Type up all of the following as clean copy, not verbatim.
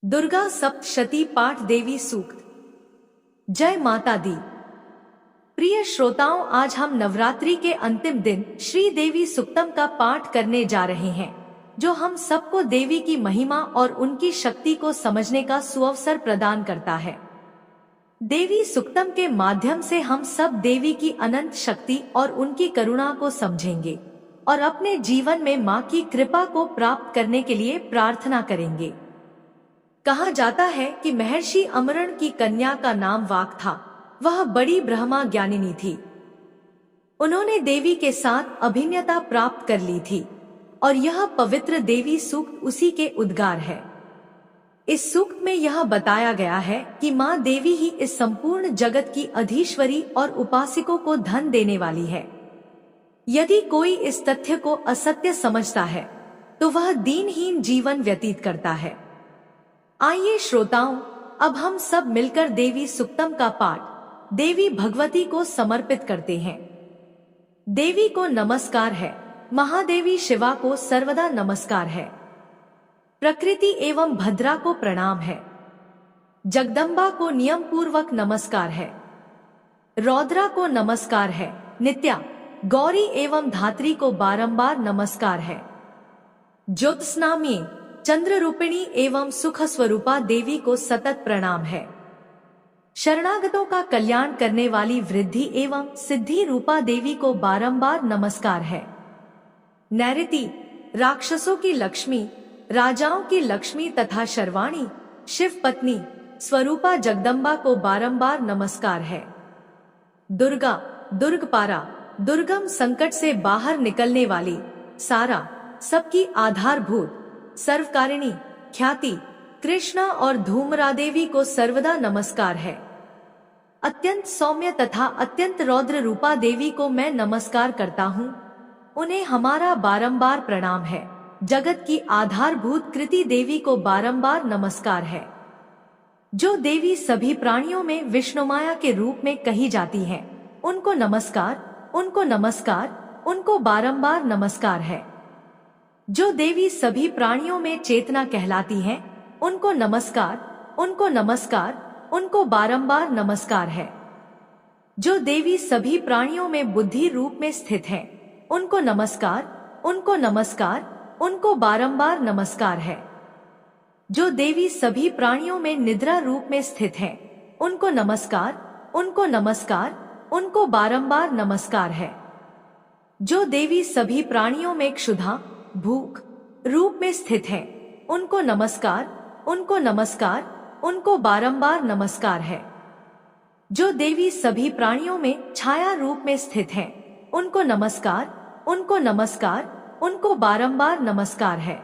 दुर्गा सप्तशती पाठ देवी सूक्त। जय माता दी। प्रिय श्रोताओं, आज हम नवरात्रि के अंतिम दिन श्री देवी सूक्तम का पाठ करने जा रहे हैं, जो हम सबको देवी की महिमा और उनकी शक्ति को समझने का सुअवसर प्रदान करता है। देवी सूक्तम के माध्यम से हम सब देवी की अनंत शक्ति और उनकी करुणा को समझेंगे और अपने जीवन में मां की कृपा को प्राप्त करने के लिए प्रार्थना करेंगे। कहा जाता है कि महर्षि अमरण की कन्या का नाम वाक था। वह बड़ी ब्रह्मा ज्ञानिनी थी। उन्होंने देवी के साथ अभिन्नता प्राप्त कर ली थी और यह पवित्र देवी सूक्त उसी के उद्गार है। इस सूक्त में यह बताया गया है कि मां देवी ही इस संपूर्ण जगत की अधीश्वरी और उपासकों को धन देने वाली है। यदि कोई इस तथ्य को असत्य समझता है तो वह दीनहीन जीवन व्यतीत करता है। आइए श्रोताओं, अब हम सब मिलकर देवी सूक्तम का पाठ देवी भगवती को समर्पित करते हैं। देवी को नमस्कार है, महादेवी शिवा को सर्वदा नमस्कार है, प्रकृति एवं भद्रा को प्रणाम है, जगदम्बा को नियम पूर्वक नमस्कार है, रौद्रा को नमस्कार है, नित्या, गौरी एवं धात्री को बारंबार नमस्कार है, ज्योत्स्नामी, चंद्र रूपिणी एवं सुख स्वरूपा देवी को सतत प्रणाम है, शरणागतों का कल्याण करने वाली वृद्धि एवं सिद्धि रूपा देवी को बारंबार नमस्कार है, नैऋति, राक्षसों की लक्ष्मी, राजाओं की लक्ष्मी तथा शर्वाणी, शिव पत्नी स्वरूपा जगदम्बा को बारंबार नमस्कार है, दुर्गा, दुर्गपारा, दुर्गम संकट से बाहर निकलने वाली, सारा, सबकी आधारभूत, सर्वकारिणी, ख्याति, कृष्णा और धूमरा देवी को सर्वदा नमस्कार है, अत्यंत सौम्य तथा अत्यंत रौद्र रूपा देवी को मैं नमस्कार करता हूँ। उन्हें हमारा बारंबार प्रणाम है। जगत की आधारभूत कृति देवी को बारंबार नमस्कार है। जो देवी सभी प्राणियों में विष्णुमाया के रूप में कही जाती हैं, उनको नमस्कार, उनको नमस्कार, उनको बारंबार नमस्कार है। जो देवी सभी प्राणियों में चेतना कहलाती हैं, उनको नमस्कार, उनको नमस्कार, उनको बारंबार नमस्कार है। जो देवी सभी प्राणियों में बुद्धि रूप में स्थित हैं, उनको नमस्कार, उनको नमस्कार, उनको बारंबार नमस्कार है। जो देवी सभी प्राणियों में निद्रा रूप में स्थित हैं, उनको नमस्कार, उनको नमस्कार, उनको बारंबार नमस्कार है। जो देवी सभी प्राणियों में क्षुधा, भूख रूप में स्थित है, उनको नमस्कार, उनको नमस्कार, उनको बारंबार नमस्कार है। जो देवी सभी प्राणियों में छाया रूप में स्थित है, उनको नमस्कार, उनको नमस्कार, उनको बारंबार नमस्कार है।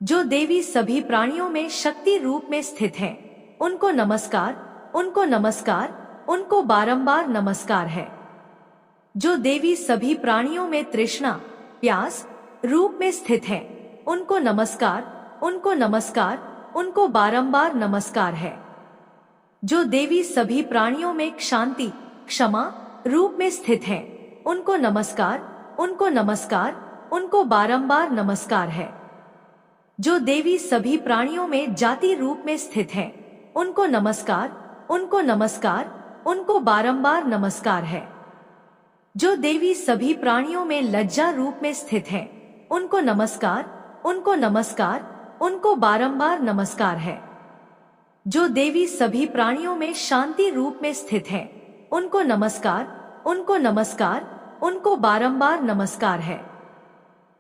जो देवी सभी प्राणियों में शक्ति रूप में स्थित है, उनको नमस्कार, उनको नमस्कार, उनको बारंबार नमस्कार है। जो देवी सभी प्राणियों में तृष्णा, प्यास रूप में स्थित है, उनको नमस्कार, उनको नमस्कार, उनको बारंबार नमस्कार है। जो देवी सभी प्राणियों में शांति, क्षमा रूप में स्थित है, उनको नमस्कार, उनको नमस्कार, उनको बारंबार नमस्कार है। जो देवी सभी प्राणियों में जाति रूप में स्थित है, उनको नमस्कार, उनको नमस्कार, उनको बारंबार नमस्कार है। जो देवी सभी प्राणियों में लज्जा रूप में स्थित है, उनको नमस्कार, उनको नमस्कार, उनको बारंबार नमस्कार है। जो देवी सभी प्राणियों में शांति रूप में स्थित है, उनको नमस्कार, उनको नमस्कार, उनको बारंबार नमस्कार है।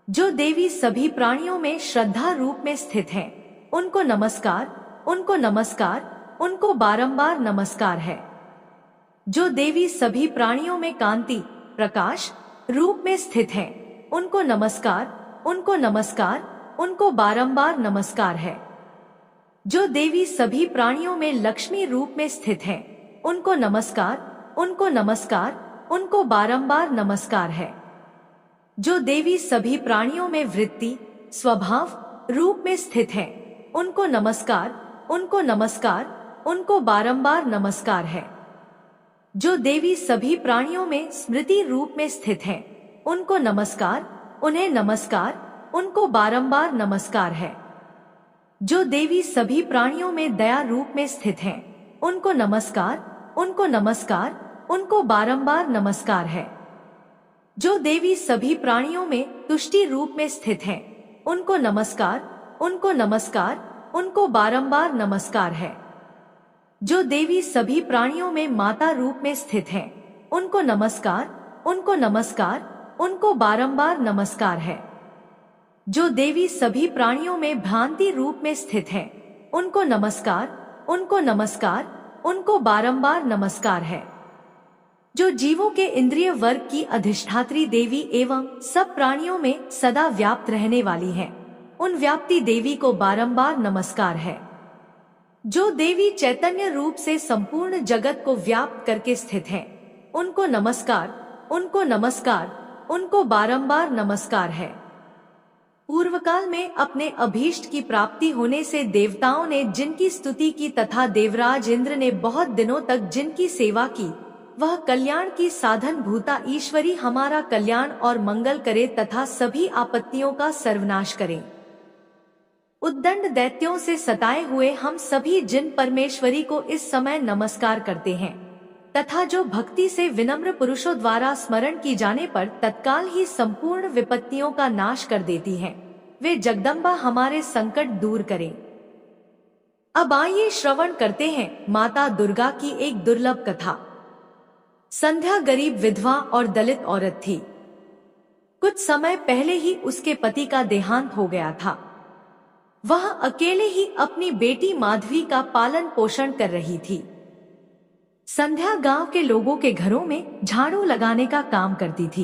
जो देवी सभी प्राणियों में श्रद्धा रूप में स्थित है, उनको नमस्कार, उनको नमस्कार, उनको बारंबार नमस्कार है। जो देवी सभी प्राणियों में कांति, प्रकाश रूप में स्थित है, उनको नमस्कार, उनको नमस्कार, उनको बारंबार नमस्कार है। जो देवी सभी प्राणियों में लक्ष्मी रूप में स्थित है, उनको नमस्कार, उनको नमस्कार, उनको बारंबार नमस्कार है। जो देवी सभी प्राणियों में वृत्ति, स्वभाव रूप में स्थित है, उनको नमस्कार, उनको नमस्कार, उनको बारंबार नमस्कार है। जो देवी सभी प्राणियों में स्मृति रूप में स्थित है, उनको नमस्कार, उन्हें नमस्कार, उनको बारंबार नमस्कार है। जो देवी सभी प्राणियों में दया रूप में स्थित हैं, उनको नमस्कार, उनको नमस्कार, उनको बारंबार नमस्कार है। जो देवी सभी प्राणियों में तुष्टि रूप में स्थित हैं, उनको नमस्कार, उनको नमस्कार, उनको बारंबार नमस्कार है। जो देवी सभी प्राणियों में माता रूप में स्थित हैं, उनको नमस्कार, उनको नमस्कार, उनको बारंबार नमस्कार है। जो देवी सभी प्राणियों में भ्रांति रूप में स्थित हैं, उनको नमस्कार, उनको नमस्कार, उनको बारंबार नमस्कार है। जो जीवों के इंद्रिय वर्ग की अधिष्ठात्री देवी एवं सब प्राणियों में सदा व्याप्त रहने वाली हैं, उन व्याप्ति देवी को बारंबार नमस्कार है। जो देवी चैतन्य रूप से संपूर्ण जगत को व्याप्त करके स्थित हैं, उनको नमस्कार, उनको नमस्कार, उनको बारंबार नमस्कार है। पूर्व काल में अपने अभीष्ट की प्राप्ति होने से देवताओं ने जिनकी स्तुति की तथा देवराज इंद्र ने बहुत दिनों तक जिनकी सेवा की, वह कल्याण की साधन भूता ईश्वरी हमारा कल्याण और मंगल करे तथा सभी आपत्तियों का सर्वनाश करे। उद्दंड दैत्यों से सताए हुए हम सभी जिन परमेश्वरी को इस समय नमस्कार करते हैं तथा जो भक्ति से विनम्र पुरुषों द्वारा स्मरण की जाने पर तत्काल ही संपूर्ण विपत्तियों का नाश कर देती हैं, वे जगदम्बा हमारे संकट दूर करें। अब आइए श्रवण करते हैं माता दुर्गा की एक दुर्लभ कथा। संध्या गरीब विधवा और दलित औरत थी। कुछ समय पहले ही उसके पति का देहांत हो गया था। वह अकेले ही अपनी बेटी माधवी का पालन पोषण कर रही थी। संध्या गांव के लोगों के घरों में झाड़ू लगाने का काम करती थी।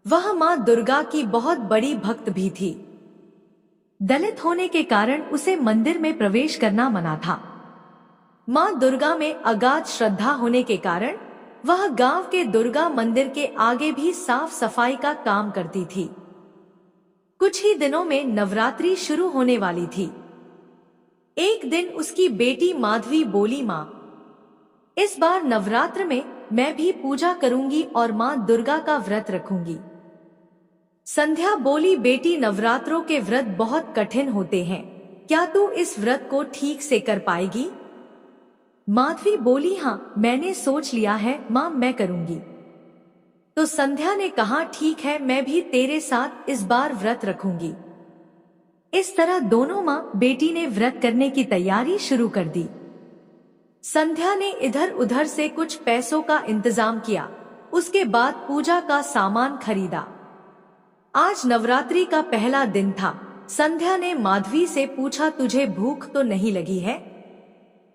वह मां दुर्गा की बहुत बड़ी भक्त भी थी। दलित होने के कारण उसे मंदिर में प्रवेश करना मना था। मां दुर्गा में अगाध श्रद्धा होने के कारण वह गांव के दुर्गा मंदिर के आगे भी साफ सफाई का काम करती थी। कुछ ही दिनों में नवरात्रि शुरू होने वाली थी। एक दिन उसकी बेटी माधवी बोली, मां, इस बार नवरात्र में मैं भी पूजा करूंगी और मां दुर्गा का व्रत रखूंगी। संध्या बोली, बेटी, नवरात्रों के व्रत बहुत कठिन होते हैं, क्या तू इस व्रत को ठीक से कर पाएगी? माधवी बोली, हाँ, मैंने सोच लिया है मां, मैं करूंगी। तो संध्या ने कहा, ठीक है, मैं भी तेरे साथ इस बार व्रत रखूंगी। इस तरह दोनों मां बेटी ने व्रत करने की तैयारी शुरू कर दी। संध्या ने इधर उधर से कुछ पैसों का इंतजाम किया। उसके बाद पूजा का सामान खरीदा। आज नवरात्रि का पहला दिन था। संध्या ने माधवी से पूछा, तुझे भूख तो नहीं लगी है?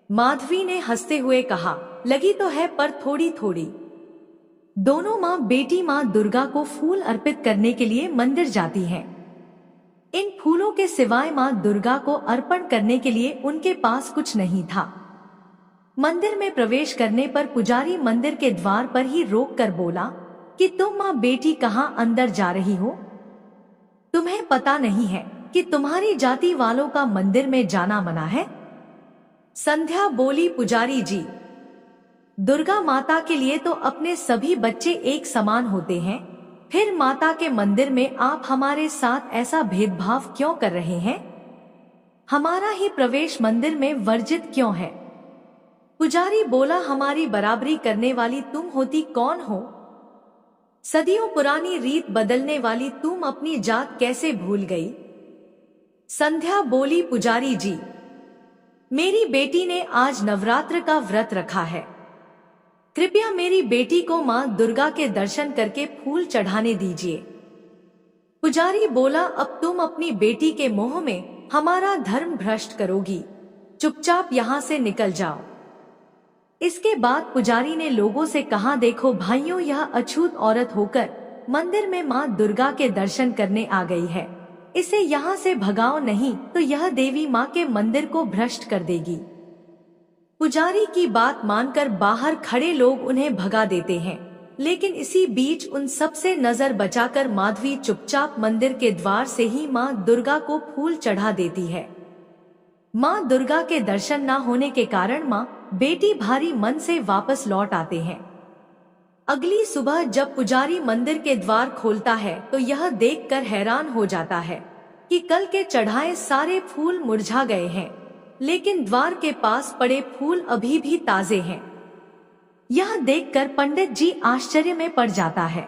माधवी ने हंसते हुए कहा, लगी तो है पर थोड़ी थोड़ी। दोनों माँ बेटी माँ दुर्गा को फूल अर्पित करने के लिए मंदिर जाती हैं। इन फूलों के सिवाय माँ दुर्गा को अर्पण करने के लिए उनके पास कुछ नहीं था। मंदिर में प्रवेश करने पर पुजारी मंदिर के द्वार पर ही रोक कर बोला कि तुम माँ बेटी कहाँ अंदर जा रही हो? तुम्हें पता नहीं है कि तुम्हारी जाति वालों का मंदिर में जाना मना है? संध्या बोली, पुजारी जी, दुर्गा माता के लिए तो अपने सभी बच्चे एक समान होते हैं, फिर माता के मंदिर में आप हमारे साथ ऐसा भेदभाव क्यों कर रहे हैं? हमारा ही प्रवेश मंदिर में वर्जित क्यों है? पुजारी बोला, हमारी बराबरी करने वाली तुम होती कौन हो? सदियों पुरानी रीत बदलने वाली तुम अपनी जात कैसे भूल गई? संध्या बोली, पुजारी जी, मेरी बेटी ने आज नवरात्र का व्रत रखा है। कृपया मेरी बेटी को मां दुर्गा के दर्शन करके फूल चढ़ाने दीजिए। पुजारी बोला, अब तुम अपनी बेटी के मोह में हमारा धर्म भ्रष्ट करोगी, चुपचाप यहाँ से निकल जाओ। इसके बाद पुजारी ने लोगों से कहा, देखो भाइयों, यह अछूत औरत होकर मंदिर में मां दुर्गा के दर्शन करने आ गई है। इसे यहाँ से भगाओ, नहीं तो यह देवी माँ के मंदिर को भ्रष्ट कर देगी। पुजारी की बात मानकर बाहर खड़े लोग उन्हें भगा देते हैं, लेकिन इसी बीच उन सब से नजर बचाकर माधवी चुपचाप मंदिर के द्वार से ही माँ दुर्गा को फूल चढ़ा देती है। माँ दुर्गा के दर्शन न होने के कारण माँ बेटी भारी मन से वापस लौट आते हैं। अगली सुबह जब पुजारी मंदिर के द्वार खोलता है तो यह देखकर हैरान हो जाता है कि कल के चढ़ाए सारे फूल मुरझा गए हैं, लेकिन द्वार के पास पड़े फूल अभी भी ताजे हैं। यह देखकर पंडित जी आश्चर्य में पड़ जाता है।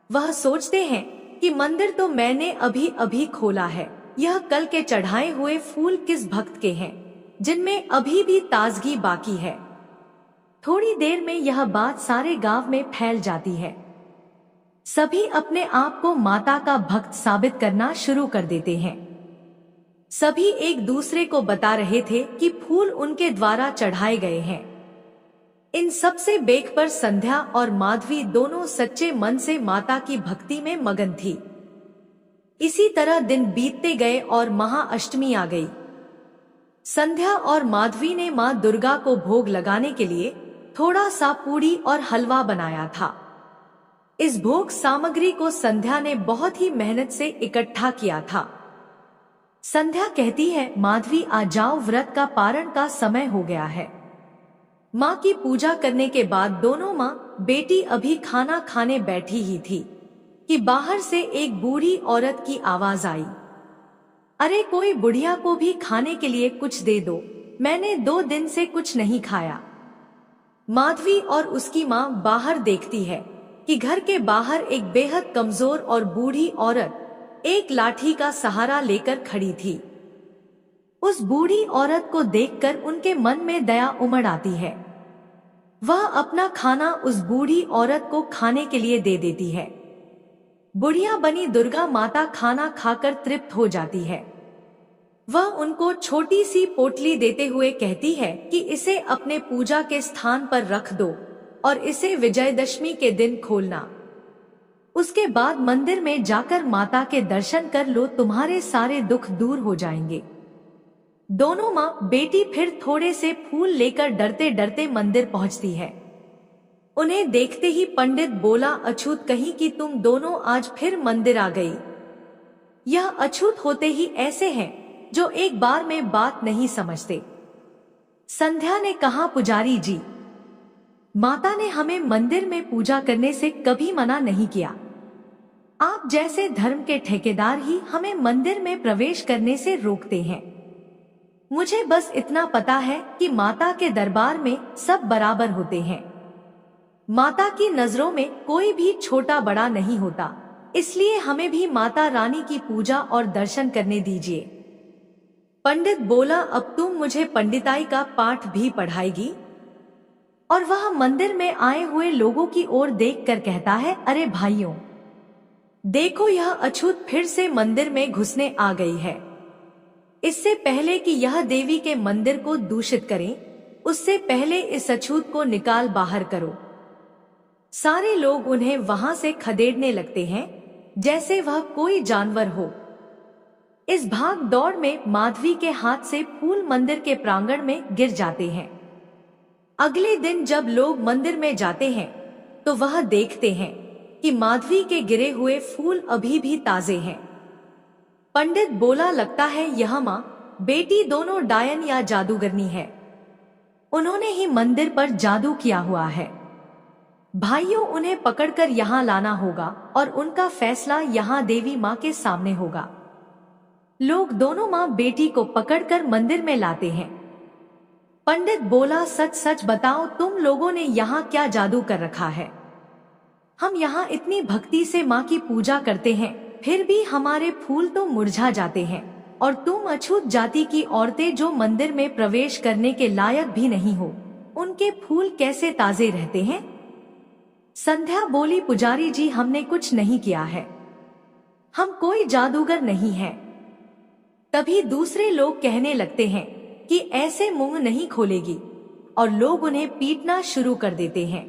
वह सोचते हैं कि मंदिर तो मैंने अभी अभी खोला है, यह कल के चढ़ाए हुए फूल किस भक्त के हैं जिनमें अभी भी ताजगी बाकी है। थोड़ी देर में यह बात सारे गांव में फैल जाती है। सभी अपने आप को माता का भक्त साबित करना शुरू कर देते हैं। सभी एक दूसरे को बता रहे थे कि फूल उनके द्वारा चढ़ाए गए हैं। इन सबसे बेख पर संध्या और माधवी दोनों सच्चे मन से माता की भक्ति में मगन थी। इसी तरह दिन बीतते गए और महाअष्टमी आ गई। संध्या और माधवी ने मां दुर्गा को भोग लगाने के लिए थोड़ा सा पूड़ी और हलवा बनाया था। इस भोग सामग्री को संध्या ने बहुत ही मेहनत से इकट्ठा किया था। संध्या कहती है, माधवी आ जाओ, व्रत का पारण का समय हो गया है। माँ की पूजा करने के बाद दोनों माँ बेटी अभी खाना खाने बैठी ही थी कि बाहर से एक बूढ़ी औरत की आवाज आई, अरे कोई बुढ़िया को भी खाने के लिए कुछ दे दो, मैंने 2 दिन से कुछ नहीं खाया। माधवी और उसकी माँ बाहर देखती है कि घर के बाहर एक बेहद कमजोर और बूढ़ी औरत एक लाठी का सहारा लेकर खड़ी थी। उस बूढ़ी औरत को देखकर उनके मन में दया उमड़ आती है। वह अपना खाना उस बूढ़ी औरत को खाने के लिए दे देती है। बुढ़िया बनी दुर्गा माता खाना खाकर तृप्त हो जाती है। वह उनको छोटी सी पोटली देते हुए कहती है कि इसे अपने पूजा के स्थान पर रख दो और इसे विजयदशमी के दिन खोलना। उसके बाद मंदिर में जाकर माता के दर्शन कर लो, तुम्हारे सारे दुख दूर हो जाएंगे। दोनों माँ बेटी फिर थोड़े से फूल लेकर डरते डरते मंदिर पहुंचती है। उन्हें देखते ही पंडित बोला, अछूत कहीं कि तुम दोनों आज फिर मंदिर आ गई। यह अछूत होते ही ऐसे हैं जो एक बार में बात नहीं समझते। संध्या ने कहा, पुजारी जी, माता ने हमें मंदिर में पूजा करने से कभी मना नहीं किया। आप जैसे धर्म के ठेकेदार ही हमें मंदिर में प्रवेश करने से रोकते हैं। मुझे बस इतना पता है कि माता के दरबार में सब बराबर होते हैं। माता की नजरों में कोई भी छोटा बड़ा नहीं होता, इसलिए हमें भी माता रानी की पूजा और दर्शन करने दीजिए। पंडित बोला, अब तुम मुझे पंडिताई का पाठ भी पढ़ाएगी? और वह मंदिर में आए हुए लोगों की ओर देखकर कहता है, अरे भाइयों, देखो यह अछूत फिर से मंदिर में घुसने आ गई है। इससे पहले कि यह देवी के मंदिर को दूषित करें, उससे पहले इस अछूत को निकाल बाहर करो। सारे लोग उन्हें वहां से खदेड़ने लगते हैं जैसे वह कोई जानवर हो। इस भाग दौड़ में माधवी के हाथ से फूल मंदिर के प्रांगण में गिर जाते हैं। अगले दिन जब लोग मंदिर में जाते हैं तो वह देखते हैं कि माधवी के गिरे हुए फूल अभी भी ताजे हैं। पंडित बोला, लगता है यह माँ बेटी दोनों डायन या जादूगरनी है। उन्होंने ही मंदिर पर जादू किया हुआ है। भाइयों, उन्हें पकड़कर यहाँ लाना होगा और उनका फैसला यहाँ देवी माँ के सामने होगा। लोग दोनों माँ बेटी को पकड़कर मंदिर में लाते हैं। पंडित बोला, सच सच बताओ, तुम लोगों ने यहाँ क्या जादू कर रखा है? हम यहाँ इतनी भक्ति से माँ की पूजा करते हैं, फिर भी हमारे फूल तो मुरझा जाते हैं, और तुम अछूत जाति की औरतें जो मंदिर में प्रवेश करने के लायक भी नहीं हो, उनके फूल कैसे ताजे रहते हैं? संध्या बोली, पुजारी जी, हमने कुछ नहीं किया है, हम कोई जादूगर नहीं हैं। तभी दूसरे लोग कहने लगते हैं कि ऐसे मुंह नहीं खोलेगी, और लोग उन्हें पीटना शुरू कर देते हैं।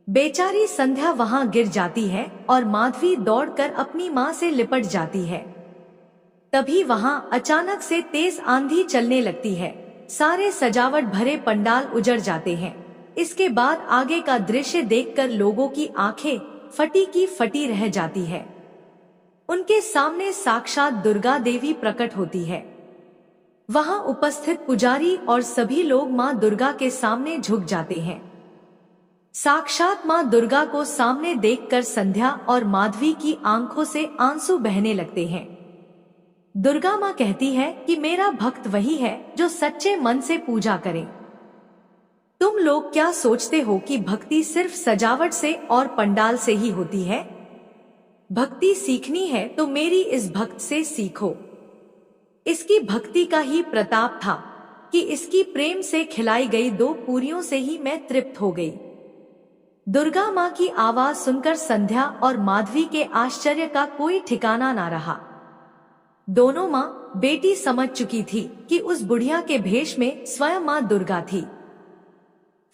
बेचारी संध्या वहां गिर जाती है और माधवी दौड़कर अपनी मां से लिपट जाती है। तभी वहां अचानक से तेज आंधी चलने लगती है। सारे सजावट भरे पंडाल उजड़ जाते हैं। इसके बाद आगे का दृश्य देखकर लोगों की आंखें फटी की फटी रह जाती है। उनके सामने साक्षात दुर्गा देवी प्रकट होती है। वहां उपस्थित पुजारी और सभी लोग मां दुर्गा के सामने झुक जाते हैं। साक्षात मां दुर्गा को सामने देखकर संध्या और माधवी की आंखों से आंसू बहने लगते हैं। दुर्गा माँ कहती है कि मेरा भक्त वही है जो सच्चे मन से पूजा करे। तुम लोग क्या सोचते हो कि भक्ति सिर्फ सजावट से और पंडाल से ही होती है? भक्ति सीखनी है तो मेरी इस भक्त से सीखो। इसकी भक्ति का ही प्रताप था कि इसकी प्रेम से खिलाई गई 2 पूरियों से ही मैं तृप्त हो गई। दुर्गा माँ की आवाज सुनकर संध्या और माधवी के आश्चर्य का कोई ठिकाना ना रहा। दोनों माँ बेटी समझ चुकी थी कि उस बुढ़िया के भेष में स्वयं माँ दुर्गा थी।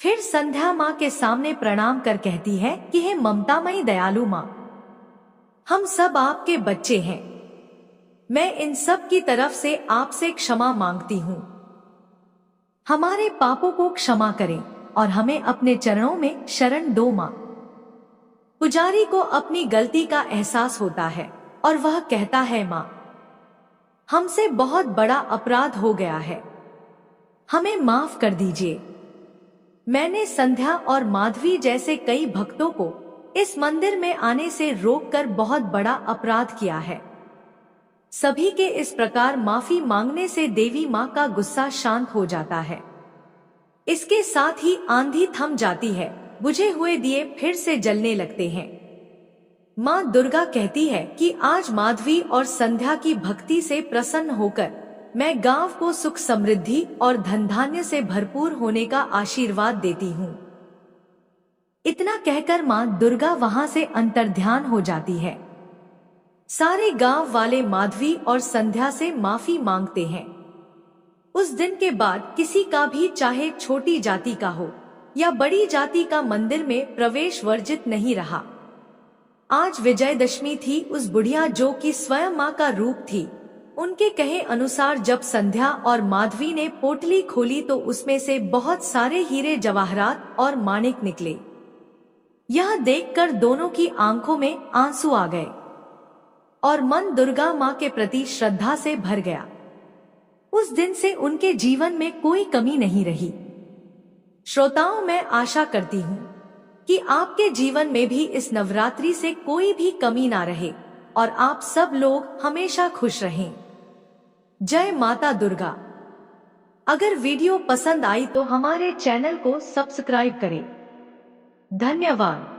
फिर संध्या माँ के सामने प्रणाम कर कहती है कि हे ममतामयी दयालु माँ, हम सब आपके बच्चे हैं। मैं इन सब की तरफ से आपसे क्षमा मांगती हूँ। हमारे पापों को क्षमा करें और हमें अपने चरणों में शरण दो माँ। पुजारी को अपनी गलती का एहसास होता है और वह कहता है माँ, हमसे बहुत बड़ा अपराध हो गया है, हमें माफ कर दीजिए। मैंने संध्या और माधवी जैसे कई भक्तों को इस मंदिर में आने से रोककर बहुत बड़ा अपराध किया है। सभी के इस प्रकार माफी मांगने से देवी माँ का गुस्सा शांत हो जाता है। इसके साथ ही आंधी थम जाती है, बुझे हुए दिए फिर से जलने लगते हैं। माँ दुर्गा कहती है कि आज माधवी और संध्या की भक्ति से प्रसन्न होकर मैं गांव को सुख समृद्धि और धन धान्य से भरपूर होने का आशीर्वाद देती हूँ। इतना कहकर माँ दुर्गा वहां से अंतर्ध्यान हो जाती है। सारे गांव वाले माधवी और संध्या से माफी मांगते हैं। उस दिन के बाद किसी का भी चाहे छोटी जाति का हो या बड़ी जाति का मंदिर में प्रवेश वर्जित नहीं रहा। आज विजयदशमी थी। उस बुढ़िया जो कि स्वयं माँ का रूप थी, उनके कहे अनुसार जब संध्या और माधवी ने पोटली खोली तो उसमें से बहुत सारे हीरे जवाहरात और माणिक निकले। यह देखकर दोनों की आंखों में आंसू आ गए और मन दुर्गा माँ के प्रति श्रद्धा से भर गया। उस दिन से उनके जीवन में कोई कमी नहीं रही। श्रोताओं, मैं आशा करती हूँ कि आपके जीवन में भी इस नवरात्रि से कोई भी कमी ना रहे और आप सब लोग हमेशा खुश रहें। जय माता दुर्गा। अगर वीडियो पसंद आई तो हमारे चैनल को सब्सक्राइब करें। धन्यवाद।